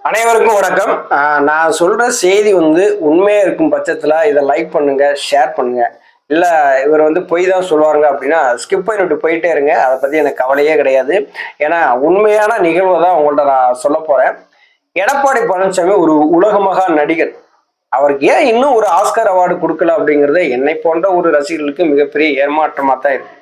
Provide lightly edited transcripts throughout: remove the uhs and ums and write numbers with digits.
அனைவருக்கும் வணக்கம். நான் சொல்ற செய்தி உண்மையா இருக்கும் பட்சத்துல இதை லைக் பண்ணுங்க, ஷேர் பண்ணுங்க. இல்ல இவர் பொய் தான் சொல்லுவாங்க அப்படின்னா ஸ்கிப் பண்ணிட்டு போயிட்டே இருங்க. அதை பத்தி எனக்கு கவலையே கிடையாது. ஏன்னா உண்மையான நிகழ்வை தான் உங்கள்ட்ட நான் சொல்ல போறேன். எடப்பாடி பழனிசாமி ஒரு உலகமகா நடிகர். அவருக்கு ஏன் இன்னும் ஒரு ஆஸ்கர் அவார்டு கொடுக்கல அப்படிங்கிறது என்னை போன்ற ஒரு ரசிகர்களுக்கு மிகப்பெரிய ஏமாற்றமா தான் இருக்கு.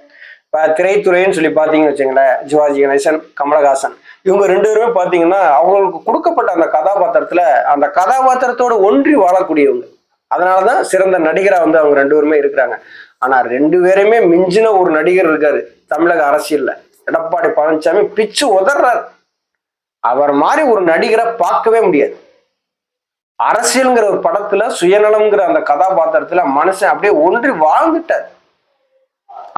இப்போ திரைத்துறைன்னு சொல்லி பார்த்தீங்கன்னு வச்சுங்களேன், சிவாஜி கணேசன், கமலஹாசன் இவங்க ரெண்டு பேருமே பார்த்தீங்கன்னா அவங்களுக்கு கொடுக்கப்பட்ட அந்த கதாபாத்திரத்துல அந்த கதாபாத்திரத்தோட ஒன்றி வாழக்கூடியவங்க. அதனாலதான் சிறந்த நடிகரா அவங்க ரெண்டு பேருமே இருக்கிறாங்க. ஆனா ரெண்டு பேருமே மிஞ்சின ஒரு நடிகர் இருக்காரு தமிழக அரசியல்ல. எடப்பாடி பழனிசாமி பிச்சு உதர்றாரு. அவர் மாதிரி ஒரு நடிகரை பார்க்கவே முடியாது. அரசியல்ங்கிற ஒரு படத்துல சுயநலம்ங்கிற அந்த கதாபாத்திரத்துல மனுஷன் அப்படியே ஒன்றி வாழ்ந்துட்டார்.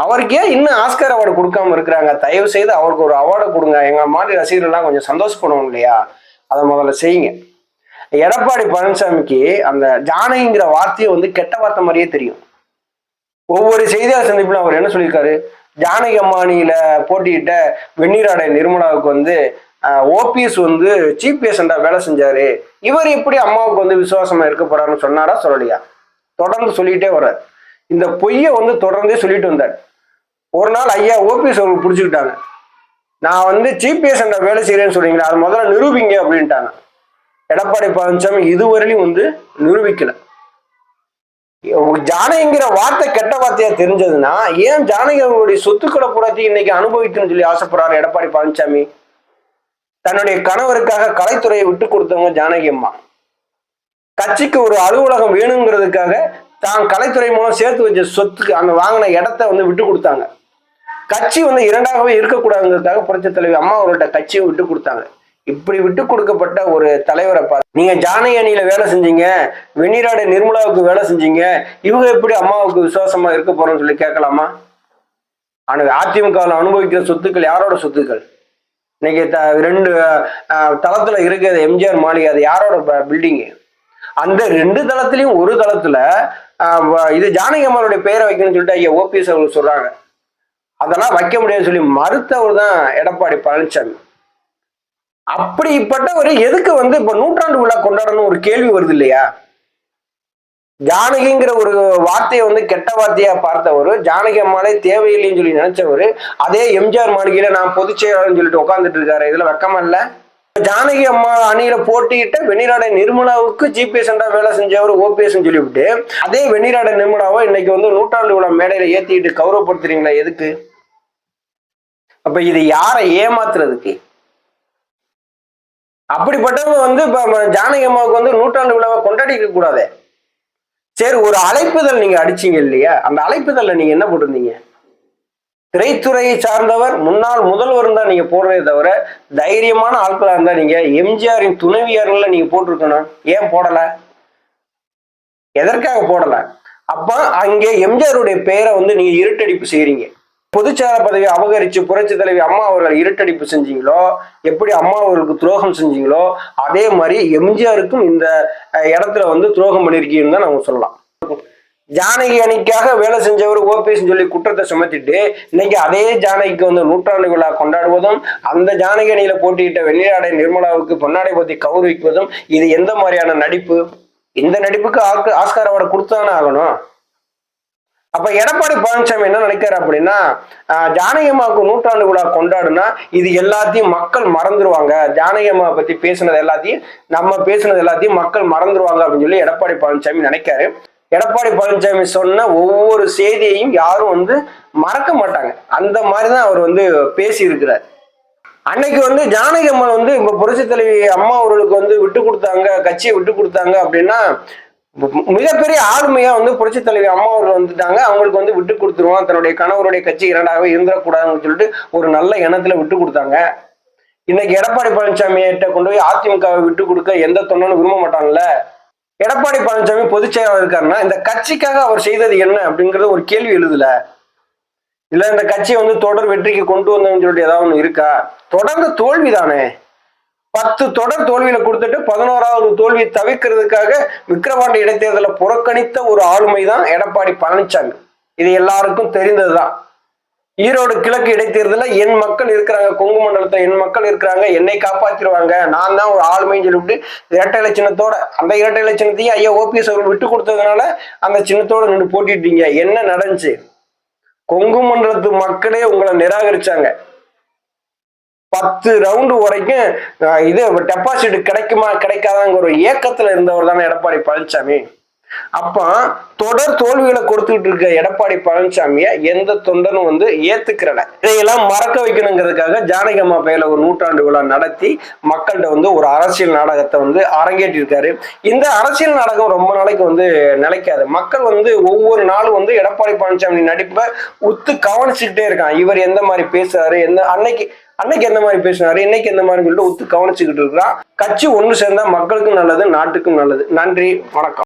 அவருக்கு ஏன் இன்னும் ஆஸ்கர் அவார்டு கொடுக்காம இருக்கிறாங்க? தயவு செய்து அவருக்கு ஒரு அவார்டு கொடுங்க. எங்க மாதிரி ரசிகர்கள்லாம் கொஞ்சம் சந்தோஷப்படுவோம் இல்லையா? அதை முதல்ல செய்யுங்க. எடப்பாடி பழனிசாமிக்கு அந்த ஜானகிங்கிற வார்த்தையை கெட்ட வார்த்தை மாதிரியே தெரியும். ஒவ்வொரு செய்தியாளர் சந்திப்புல அவர் என்ன சொல்லியிருக்காரு? ஜானகி அம்மானியில போட்டியிட்ட வெந்நீராடை நிர்மலாவுக்கு ஓபிஎஸ் சீஃப் பேஷண்டா வேலை செஞ்சாரு. இவர் எப்படி அம்மாவுக்கு விசுவாசமா இருக்க போறாருன்னு சொன்னாரா சொல்லலையா? தொடர்ந்து சொல்லிட்டே வர்றார். இந்த பொய்யை தொடர்ந்தே சொல்லிட்டு வந்தார். ஒரு நாள் ஐயா ஓபிஎஸ் அவங்களுக்கு பிடிச்சிக்கிட்டாங்க. நான் சீஃப் பேஷண்டா வேலை செய்யறேன்னு சொல்றீங்களா, அது முதல்ல நிரூபிங்க அப்படின்ட்டாங்க. எடப்பாடி பழனிசாமி இதுவரையிலும் நிரூபிக்கல. ஜானகிங்கிற வார்த்தை கெட்ட வார்த்தையா தெரிஞ்சதுன்னா ஏன் ஜானகி அவங்களுடைய சொத்துக்களை பூராத்தி இன்னைக்கு அனுபவிக்கணும்னு சொல்லி ஆசைப்படுறாரு எடப்பாடி பழனிசாமி? தன்னுடைய கணவருக்காக கலைத்துறையை விட்டு கொடுத்தவங்க ஜானகி அம்மா. கட்சிக்கு ஒரு அலுவலகம் வேணுங்கிறதுக்காக தான் கலைத்துறை மூலம் சேர்த்து வச்ச சொத்துக்கு அந்த வாங்கின இடத்த விட்டு கொடுத்தாங்க. கட்சி இரண்டாகவே இருக்கக்கூடாதுங்கிறதுக்காக புரட்சி தலைவி அம்மா அவர்கள்ட்ட கட்சியை விட்டு கொடுத்தாங்க. இப்படி விட்டு கொடுக்கப்பட்ட ஒரு தலைவரை பார்த்து நீங்க ஜானகி அணியில வேலை செஞ்சீங்க, வெந்நீராடை நிர்மலாவுக்கு வேலை செஞ்சீங்க, இவங்க எப்படி அம்மாவுக்கு விசுவாசமா இருக்க போறோம்னு சொல்லி கேட்கலாமா? ஆனா அதிமுகவில் அனுபவிக்கிற சொத்துக்கள் யாரோட சொத்துக்கள்? இன்னைக்கு ரெண்டு தளத்துல இருக்கிற எம்ஜிஆர் மாளிகை, அது யாரோட பில்டிங்கு? அந்த ரெண்டு தளத்திலையும் ஒரு தளத்துல இது ஜானகி அம்மாவுடைய பெயரை வைக்கணும்னு சொல்லிட்டு ஐயா ஓபிஎஸ் அவர்கள் சொல்றாங்க. அதெல்லாம் வைக்க முடியாதுன்னு சொல்லி மறுத்தவர் தான் எடப்பாடி பழனிசாமி. அப்படிப்பட்டவர் எதுக்கு இப்ப நூற்றாண்டு விழா கொண்டாடணும் ஒரு கேள்வி வருது இல்லையா? ஜானகிங்கிற ஒரு வார்த்தையை கெட்ட வார்த்தையா பார்த்தவர், ஜானகி அம்மாலே தேவையில்லைன்னு சொல்லி நினைச்சவர், அதே எம்ஜிஆர் மாளிகையில நான் பொதுச் செயலாளர்னு சொல்லிட்டு உட்காந்துட்டு இருக்காரு. இதுல வெக்கமா இல்ல? ஜானகி அம்மா அணியில போட்டியிட்ட வெந்நீராடை நிர்மலாவுக்கு சீஃப் பேஷண்டா வேலை செஞ்சவர் ஓபிஎஸ் சொல்லிவிட்டு அதே வெந்நீராடை நிர்மலாவை இன்னைக்கு நூற்றாண்டு விழா மேடையில ஏத்திட்டு கௌரவப்படுத்துறீங்களா? எதுக்கு? அப்ப இது யாரை ஏமாத்துறதுக்கு? அப்படிப்பட்டவங்க இப்ப ஜானகி அம்மாவுக்கு நூற்றாண்டு விழாவை கொண்டாடிக்க கூடாது. சரி, ஒரு அழைப்புதல் நீங்க அடிச்சீங்க இல்லையா? அந்த அழைப்புதல்ல நீங்க என்ன போட்டிருந்தீங்க? திரைத்துறையை சார்ந்தவர் முன்னாள் முதல்வர் தான் நீங்க போடுறதே தவிர தைரியமான ஆட்களா இருந்தா நீங்க எம்ஜிஆரின் துணைவியார்கள்ல நீங்க போட்டிருக்கணும். ஏன் போடல? எதற்காக போடல? அப்ப அங்கே எம்ஜிஆருடைய பெயரை நீங்க இருட்டடிப்பு செய்யறீங்க. பொதுச்செயலாளர் பதவியை அபகரிச்சு புரட்சி தலைவி அம்மா அவர்கள் இருட்டடிப்பு செஞ்சீங்களோ, எப்படி அம்மா அவர்களுக்கு துரோகம் செஞ்சீங்களோ அதே மாதிரி எம்ஜிஆருக்கும் இந்த இடத்துல துரோகம் பண்ணிருக்கீங்கன்னு தான் நம்ம சொல்லலாம். ஜானகி அணிக்காக வேலை செஞ்சவர் ஓபிஎஸ் சொல்லி குற்றத்தை சுமத்திட்டு இன்னைக்கு அதே ஜானகிக்கு நூற்றாண்டு விழா கொண்டாடுவதும் அந்த ஜானகி அணியில போட்டியிட்ட வெந்நீராடை நிர்மலாவுக்கு பொன்னாடை பத்தி கௌரவிக்குவதும் இது எந்த மாதிரியான நடிப்பு? இந்த நடிப்புக்கு ஆஸ்கார் அவார்டு கொடுத்தானே ஆகணும். அப்ப எடப்பாடி பழனிசாமி என்ன நினைக்கிறார் அப்படின்னா, ஜானகி அம்மாவுக்கு நூற்றாண்டு விழா கொண்டாடுனா இது எல்லாத்தையும் மக்கள் மறந்துடுவாங்க, ஜானகி அம்மா பத்தி பேசுனது எல்லாத்தையும் நம்ம பேசுனது எல்லாத்தையும் மக்கள் மறந்துடுவாங்க அப்படின்னு சொல்லி எடப்பாடி பழனிசாமி நினைக்காரு. எடப்பாடி பழனிசாமி சொன்ன ஒவ்வொரு செய்தியையும் யாரும் மறக்க மாட்டாங்க. அந்த மாதிரிதான் அவர் பேசி இருக்கிறார். அன்னைக்கு ஜானகி அம்மா இப்ப புரட்சி தலைவி அம்மா அவர்களுக்கு விட்டு கொடுத்தாங்க, கட்சியை விட்டு கொடுத்தாங்க அப்படின்னா மிகப்பெரிய ஆளுமையா புரட்சி தலைவி அம்மா அவர்கள் வந்துட்டாங்க. அவங்களுக்கு விட்டு கொடுத்துருவோம், தன்னுடைய கணவருடைய கட்சி இரண்டாகவே இருந்துடக்கூடாதுன்னு சொல்லிட்டு ஒரு நல்ல எண்ணத்துல விட்டு கொடுத்தாங்க. இன்னைக்கு எடப்பாடி பழனிசாமியிட்ட கொண்டு போய் அதிமுகவை விட்டு கொடுக்க எந்த தொண்டனும் விரும்ப மாட்டாங்கல்ல. எடப்பாடி பழனிசாமி பொதுச் செயலாளர் இருக்காருன்னா இந்த கட்சிக்காக அவர் செய்தது என்ன அப்படிங்கறது ஒரு கேள்வி எழுதுல. இல்ல இந்த கட்சியை தொடர் வெற்றிக்கு கொண்டு வந்தோம்னு சொல்லிட்டு ஏதாவது ஒண்ணு இருக்கா? தொடர்ந்து தோல்வி தானே. 10 தொடர் தோல்வியில கொடுத்துட்டு 11வது தோல்வியை தவிர்க்கிறதுக்காக விக்கிரவாண்டி இடைத்தேர்தலை புறக்கணித்த ஒரு ஆளுமை தான் எடப்பாடி பழனிசாமி. இது எல்லாருக்கும் தெரிந்ததுதான். ஈரோடு கிழக்கு இடைத்தேர்தலில் என் மக்கள் இருக்கிறாங்க, கொங்கு மண்டலத்தை என் மக்கள் இருக்கிறாங்க, என்னை காப்பாற்றிடுவாங்க, நான் தான் ஒரு ஆளுமைன்னு சொல்லிவிட்டு இரட்டை இலை சின்னத்தோட, அந்த இரட்டை இலை சின்னத்தையும் ஐயா ஓபிஎஸ் அவர்கள் விட்டு கொடுத்ததுனால அந்த சின்னத்தோட நின்று போட்டிட்டீங்க. என்ன நடந்துச்சு? கொங்கு மண்டலத்து மக்களே உங்களை நிராகரிச்சாங்க. 10 ரவுண்டு வரைக்கும் இது டெபாசிட் கிடைக்குமா கிடைக்காதாங்கிற ஒரு ஏக்கத்துல இருந்தவர் தானே எடப்பாடி பழனிசாமி. அப்ப தொடர் தோல்விகளை கொடுத்துட்டு இருக்க எடப்பாடி பழனிசாமிய எந்த தொண்டனும் ஏத்துக்கிறல. இதையெல்லாம் மறக்க வைக்கணுங்கிறதுக்காக ஜானகி அம்மா பெயர்ல ஒரு 100ஆண்டு விழா நடத்தி மக்கள்கிட்ட ஒரு அரசியல் நாடகத்தை அரங்கேற்றி இருக்காரு. இந்த அரசியல் நாடகம் ரொம்ப நாளைக்கு நிலைக்காது. மக்கள் ஒவ்வொரு நாளும் எடப்பாடி பழனிசாமி நடிப்பை உத்து கவனிச்சுக்கிட்டே இருக்கான். இவர் எந்த மாதிரி பேசுறாரு, அன்னைக்கு எந்த மாதிரி பேசினாரு, இன்னைக்கு எந்த மாதிரி சொல்லிட்டு உத்து கவனிச்சுக்கிட்டு இருக்கிறான். கட்சி ஒன்று சேர்ந்தா மக்களுக்கும் நல்லது, நாட்டுக்கும் நல்லது. நன்றி, வணக்கம்.